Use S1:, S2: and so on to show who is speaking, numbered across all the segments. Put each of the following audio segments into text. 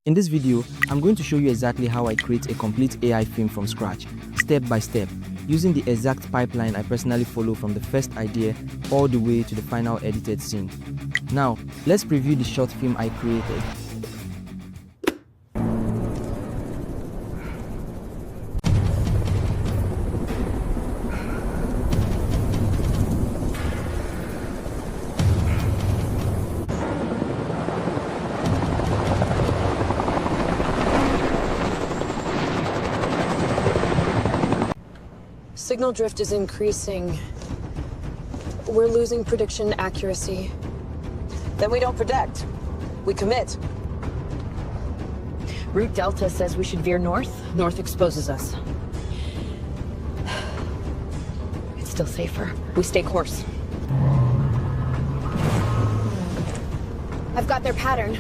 S1: In this video, I'm going to show you exactly how I create a complete AI film from scratch, step by step, using the exact pipeline I personally follow from the first idea all the way to the final edited scene. Now, let's preview the short film I created.
S2: Signal drift is increasing. We're losing prediction accuracy.
S3: Then we don't predict. We commit.
S2: Route Delta says we should veer north. North exposes us. It's still safer. We stay course. I've got their pattern.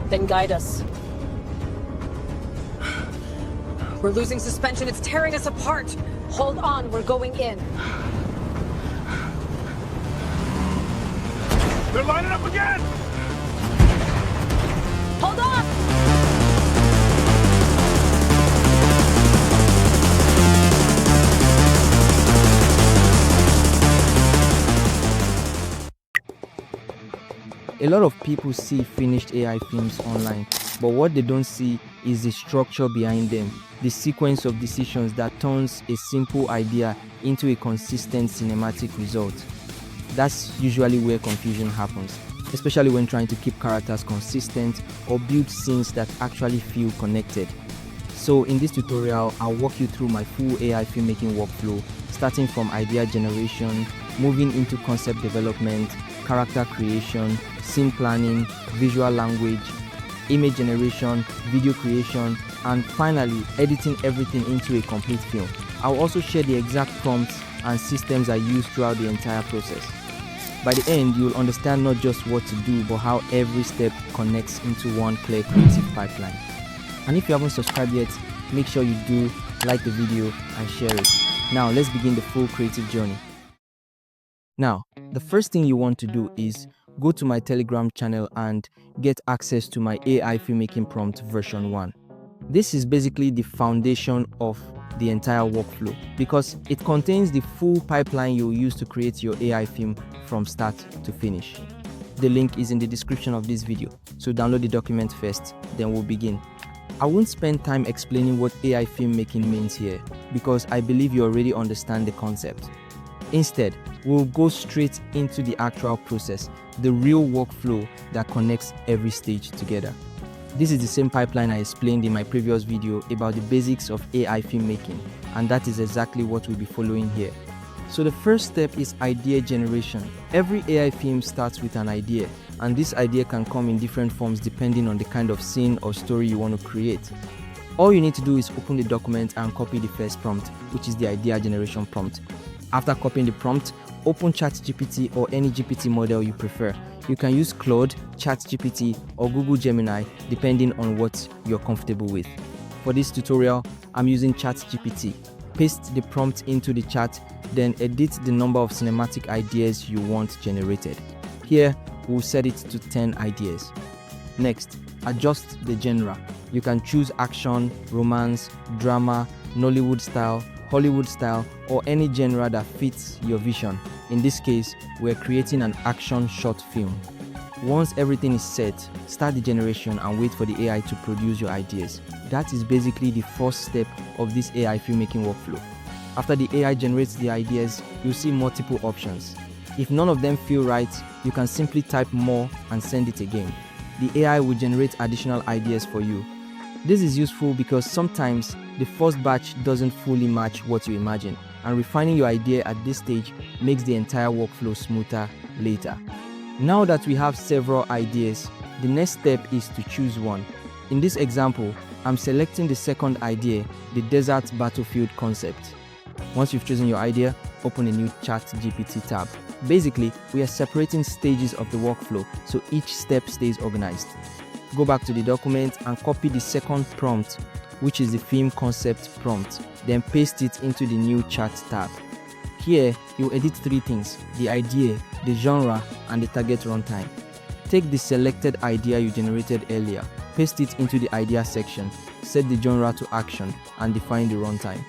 S2: Then guide us. We're losing suspension. It's tearing us apart. Hold on, we're going in.
S4: They're lining up again!
S2: Hold on!
S1: A lot of people see finished AI films online, but what they don't see is the structure behind them, the sequence of decisions that turns a simple idea into a consistent cinematic result. That's usually where confusion happens, especially when trying to keep characters consistent or build scenes that actually feel connected. So in this tutorial, I'll walk you through my full AI filmmaking workflow, starting from idea generation, moving into concept development, character creation, scene planning, visual language, image generation, video creation, and finally editing everything into a complete film. I'll also share the exact prompts and systems I use throughout the entire process. By the end, you'll understand not just what to do, but how every step connects into one clear creative pipeline. And if you haven't subscribed yet, make sure you do, like the video and share it. Now let's begin the full creative journey. Now, the first thing you want to do is go to my Telegram channel and get access to my AI filmmaking prompt version 1. This is basically the foundation of the entire workflow because it contains the full pipeline you'll use to create your AI film from start to finish. The link is in the description of this video, so download the document first, then we'll begin. I won't spend time explaining what AI filmmaking means here because I believe you already understand the concept. Instead, we'll go straight into the actual process, the real workflow that connects every stage together. This is the same pipeline I explained in my previous video about the basics of AI filmmaking, and that is exactly what we'll be following here. So the first step is idea generation. Every AI film starts with an idea, and this idea can come in different forms depending on the kind of scene or story you want to create. All you need to do is open the document and copy the first prompt, which is the idea generation prompt. After copying the prompt, open ChatGPT or any GPT model you prefer. You can use Claude, ChatGPT, or Google Gemini depending on what you're comfortable with. For this tutorial, I'm using ChatGPT. Paste the prompt into the chat, then edit the number of cinematic ideas you want generated. Here, we'll set it to 10 ideas. Next, adjust the genre. You can choose action, romance, drama, Nollywood style, Hollywood style, or any genre that fits your vision. In this case, we're creating an action short film. Once everything is set, start the generation and wait for the AI to produce your ideas. That is basically the first step of this AI filmmaking workflow. After the AI generates the ideas, you'll see multiple options. If none of them feel right, you can simply type more and send it again. The AI will generate additional ideas for you. This is useful because sometimes the first batch doesn't fully match what you imagine, and refining your idea at this stage makes the entire workflow smoother later. Now that we have several ideas, the next step is to choose one. In this example, I'm selecting the second idea, the desert battlefield concept. Once you've chosen your idea, open a new ChatGPT tab. Basically, we are separating stages of the workflow so each step stays organized. Go back to the document and copy the second prompt, which is the film concept prompt, then paste it into the new chat tab. Here, you edit 3 things: the idea, the genre, and the target runtime. Take the selected idea you generated earlier, paste it into the idea section, set the genre to action, and define the runtime.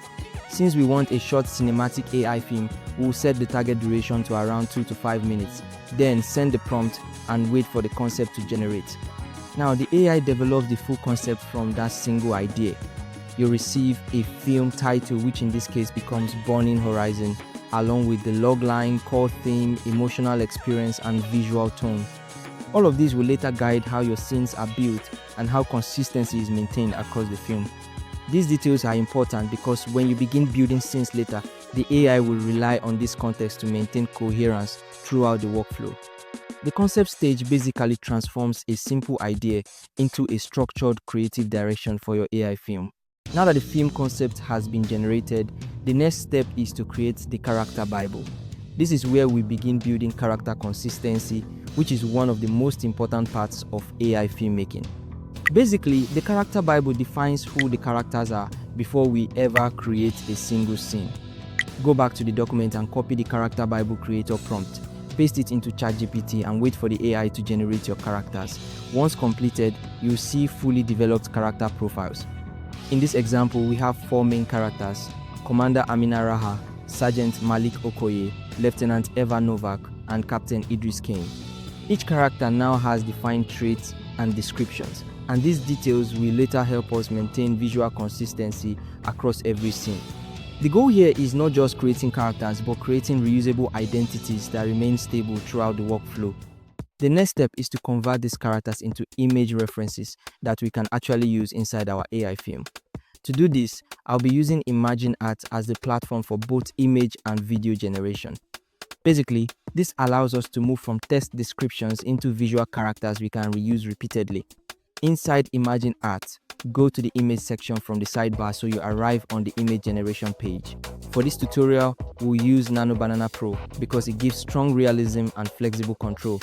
S1: Since we want a short cinematic AI film, we'll set the target duration to around 2 to 5 minutes, then send the prompt and wait for the concept to generate. Now the AI develops the full concept from that single idea. You receive a film title, which in this case becomes Burning Horizon, along with the logline, core theme, emotional experience, and visual tone. All of these will later guide how your scenes are built and how consistency is maintained across the film. These details are important because when you begin building scenes later, the AI will rely on this context to maintain coherence throughout the workflow. The concept stage basically transforms a simple idea into a structured creative direction for your AI film. Now that the film concept has been generated, the next step is to create the character Bible. This is where we begin building character consistency, which is one of the most important parts of AI filmmaking. Basically, the character Bible defines who the characters are before we ever create a single scene. Go back to the document and copy the character Bible creator prompt, paste it into ChatGPT and wait for the AI to generate your characters. Once completed, you'll see fully developed character profiles. In this example, we have 4 main characters: Commander Amina Raha, Sergeant Malik Okoye, Lieutenant Eva Novak, and Captain Idris Kane. Each character now has defined traits and descriptions, and these details will later help us maintain visual consistency across every scene. The goal here is not just creating characters, but creating reusable identities that remain stable throughout the workflow. The next step is to convert these characters into image references that we can actually use inside our AI film. To do this, I'll be using imagineart as the platform for both image and video generation. Basically, this allows us to move from text descriptions into visual characters we can reuse repeatedly. Inside imagineart, go to the image section from the sidebar so you arrive on the image generation page. For this tutorial, we'll use Nano Banana Pro because it gives strong realism and flexible control.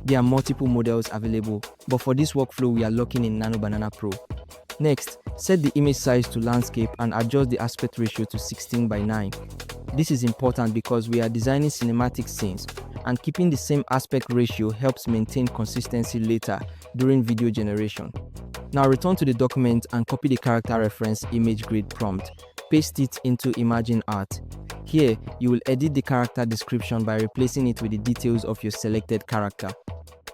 S1: There are multiple models available, but for this workflow we are locking in Nano Banana Pro. Next, set the image size to landscape and adjust the aspect ratio to 16:9. This is important because we are designing cinematic scenes, and keeping the same aspect ratio helps maintain consistency later during video generation. Now return to the document and copy the character reference image grid prompt. Paste it into imagineart. Here, you will edit the character description by replacing it with the details of your selected character.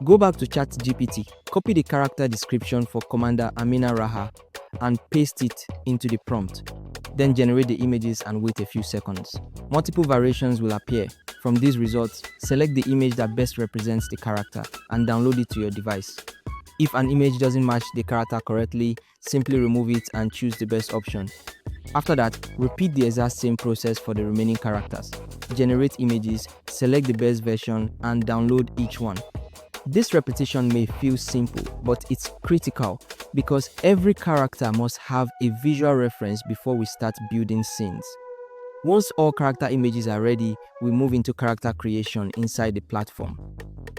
S1: Go back to ChatGPT, copy the character description for Commander Amina Raha and paste it into the prompt. Then generate the images and wait a few seconds. Multiple variations will appear. From these results, select the image that best represents the character and download it to your device. If an image doesn't match the character correctly, simply remove it and choose the best option. After that, repeat the exact same process for the remaining characters. Generate images, select the best version, and download each one. This repetition may feel simple, but it's critical because every character must have a visual reference before we start building scenes. Once all character images are ready, we move into character creation inside the platform.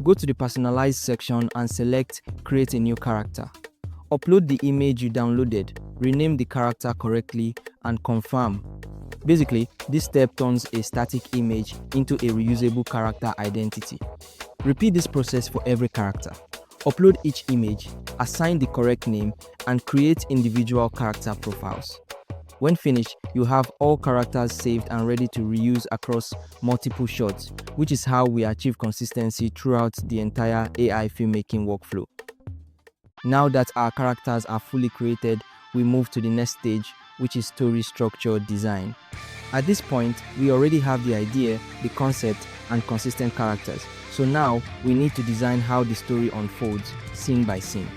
S1: Go to the personalize section and select create a new character. Upload the image you downloaded, rename the character correctly, and confirm. Basically, this step turns a static image into a reusable character identity. Repeat this process for every character. Upload each image, assign the correct name, and create individual character profiles. When finished, you have all characters saved and ready to reuse across multiple shots, which is how we achieve consistency throughout the entire AI filmmaking workflow. Now that our characters are fully created, we move to the next stage, which is story structure design. At this point, we already have the idea, the concept, and consistent characters. So now, we need to design how the story unfolds, scene by scene.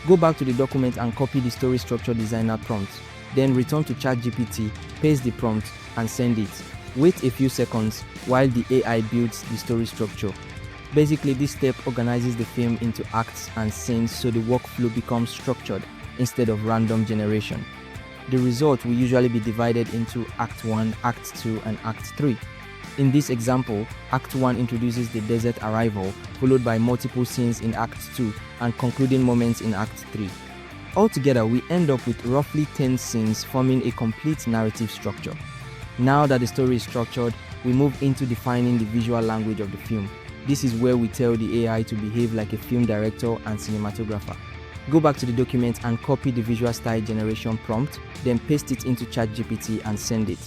S1: Go back to the document and copy the story structure designer prompt. Then return to ChatGPT, paste the prompt, and send it. Wait a few seconds while the AI builds the story structure. Basically, this step organizes the film into acts and scenes so the workflow becomes structured instead of random generation. The result will usually be divided into Act 1, Act 2, and Act 3. In this example, Act 1 introduces the desert arrival, followed by multiple scenes in Act 2 and concluding moments in Act 3. Altogether, we end up with roughly 10 scenes forming a complete narrative structure. Now that the story is structured, we move into defining the visual language of the film. This is where we tell the AI to behave like a film director and cinematographer. Go back to the document and copy the visual style generation prompt, then paste it into ChatGPT and send it.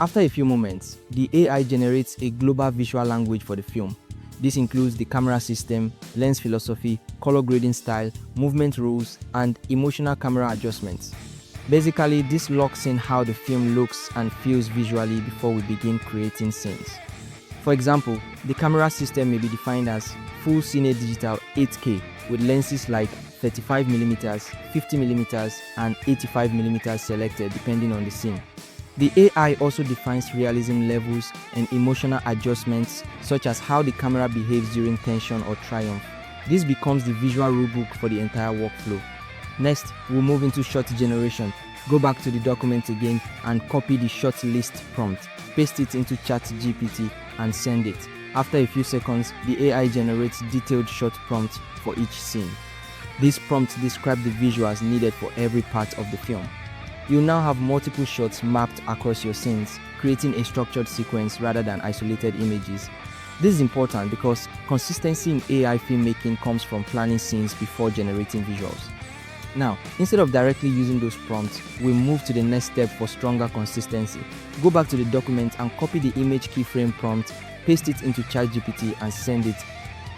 S1: After a few moments, the AI generates a global visual language for the film. This includes the camera system, lens philosophy, color grading style, movement rules, and emotional camera adjustments. Basically, this locks in how the film looks and feels visually before we begin creating scenes. For example, the camera system may be defined as full cine digital 8K with lenses like 35mm, 50mm, and 85mm selected depending on the scene. The AI also defines realism levels and emotional adjustments such as how the camera behaves during tension or triumph. This becomes the visual rulebook for the entire workflow. Next, we'll move into shot generation. Go back to the document again and copy the shot list prompt. Paste it into ChatGPT and send it. After a few seconds, the AI generates detailed shot prompts for each scene. These prompts describe the visuals needed for every part of the film. You'll now have multiple shots mapped across your scenes, creating a structured sequence rather than isolated images. This is important because consistency in AI filmmaking comes from planning scenes before generating visuals. Now, instead of directly using those prompts, we move to the next step for stronger consistency. Go back to the document and copy the image keyframe prompt, paste it into ChatGPT and send it.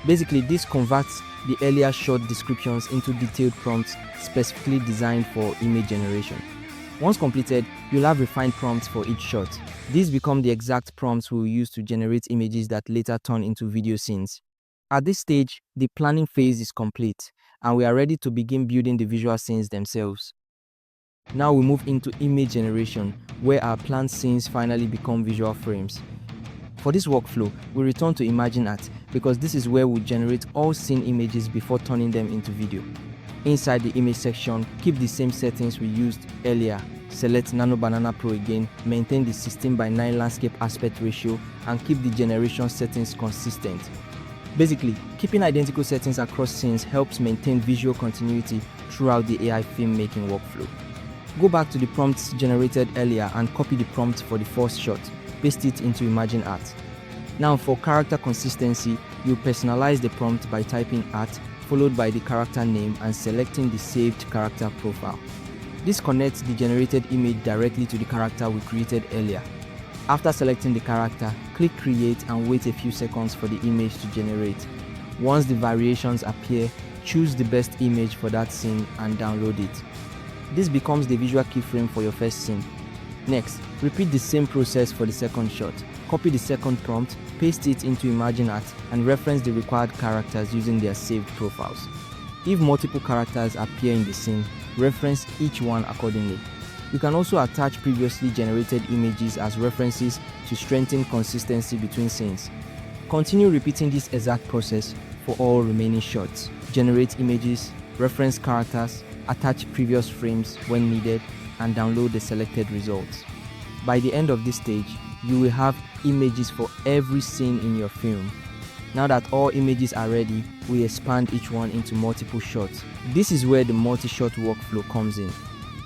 S1: Basically, this converts the earlier short descriptions into detailed prompts specifically designed for image generation. Once completed, you'll have refined prompts for each shot. These become the exact prompts we'll use to generate images that later turn into video scenes. At this stage, the planning phase is complete, and we are ready to begin building the visual scenes themselves. Now we move into image generation, where our planned scenes finally become visual frames. For this workflow, we return to imagineart because this is where we generate all scene images before turning them into video. Inside the image section, keep the same settings we used earlier. Select Nano Banana Pro again, maintain the 16:9 landscape aspect ratio, and keep the generation settings consistent. Basically, keeping identical settings across scenes helps maintain visual continuity throughout the AI filmmaking workflow. Go back to the prompts generated earlier and copy the prompt for the first shot. Paste it into imagineart. Now for character consistency, you personalize the prompt by typing art followed by the character name and selecting the saved character profile. This connects the generated image directly to the character we created earlier. After selecting the character, click create and wait a few seconds for the image to generate. Once the variations appear, choose the best image for that scene and download it. This becomes the visual keyframe for your first scene. Next, repeat the same process for the second shot. Copy the second prompt, paste it into imagineart, and reference the required characters using their saved profiles. If multiple characters appear in the scene, reference each one accordingly. You can also attach previously generated images as references to strengthen consistency between scenes. Continue repeating this exact process for all remaining shots. Generate images, reference characters, attach previous frames when needed, and download the selected results. By the end of this stage, you will have images for every scene in your film. Now that all images are ready, we expand each one into multiple shots. This is where the multi-shot workflow comes in.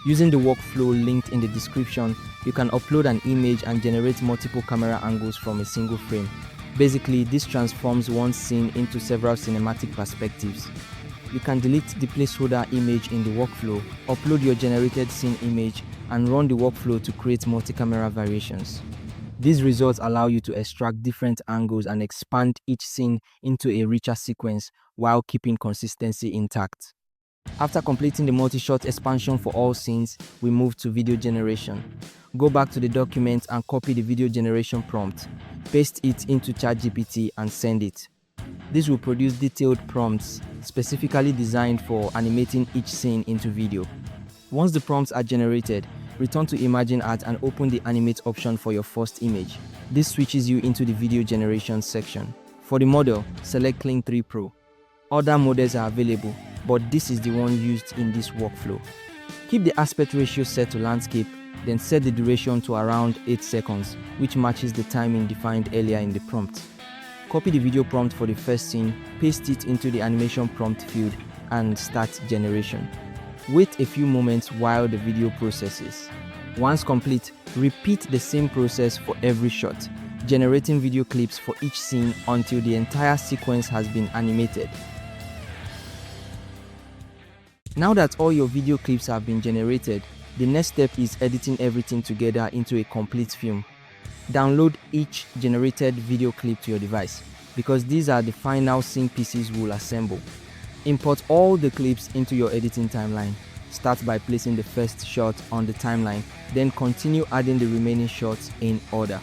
S1: Using the workflow linked in the description, you can upload an image and generate multiple camera angles from a single frame. Basically, this transforms one scene into several cinematic perspectives. You can delete the placeholder image in the workflow, upload your generated scene image, and run the workflow to create multi-camera variations. These results allow you to extract different angles and expand each scene into a richer sequence while keeping consistency intact. After completing the multi-shot expansion for all scenes, we move to video generation. Go back to the document and copy the video generation prompt. Paste it into ChatGPT and send it. This will produce detailed prompts specifically designed for animating each scene into video. Once the prompts are generated, return to imagineart and open the animate option for your first image. This switches you into the video generation section. For the model, select Kling 3 Pro. Other models are available, but this is the one used in this workflow. Keep the aspect ratio set to landscape, then set the duration to around 8 seconds, which matches the timing defined earlier in the prompt. Copy the video prompt for the first scene, paste it into the animation prompt field, and start generation. Wait a few moments while the video processes. Once complete, repeat the same process for every shot, generating video clips for each scene until the entire sequence has been animated. Now that all your video clips have been generated, the next step is editing everything together into a complete film. Download each generated video clip to your device, because these are the final scene pieces we'll assemble. Import all the clips into your editing timeline. Start by placing the first shot on the timeline, then continue adding the remaining shots in order.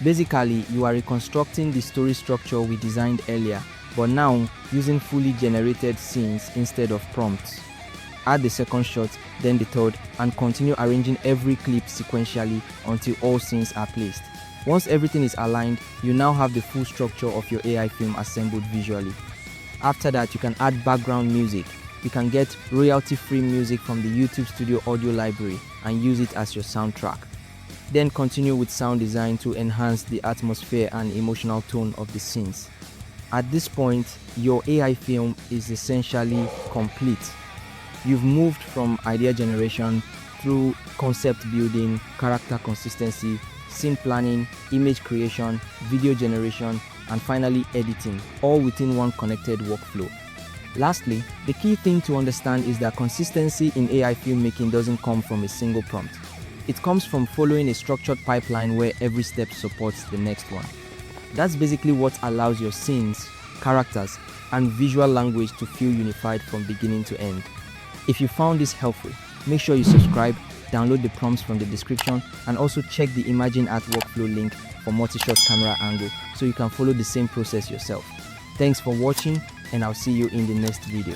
S1: Basically, you are reconstructing the story structure we designed earlier, but now using fully generated scenes instead of prompts. Add the second shot, then the third, and continue arranging every clip sequentially until all scenes are placed. Once everything is aligned, you now have the full structure of your AI film assembled visually. After that, you can add background music. You can get royalty-free music from the YouTube Studio audio library and use it as your soundtrack. Then continue with sound design to enhance the atmosphere and emotional tone of the scenes. At this point, your AI film is essentially complete. You've moved from idea generation through concept building, character consistency, scene planning, image creation, video generation, and finally editing, all within one connected workflow. Lastly, the key thing to understand is that consistency in AI filmmaking doesn't come from a single prompt. It comes from following a structured pipeline where every step supports the next one. That's basically what allows your scenes, characters, and visual language to feel unified from beginning to end. If you found this helpful, make sure you subscribe, download the prompts from the description, and also check the imagineart workflow link for multi-shot camera angle so you can follow the same process yourself. Thanks for watching, and I'll see you in the next video.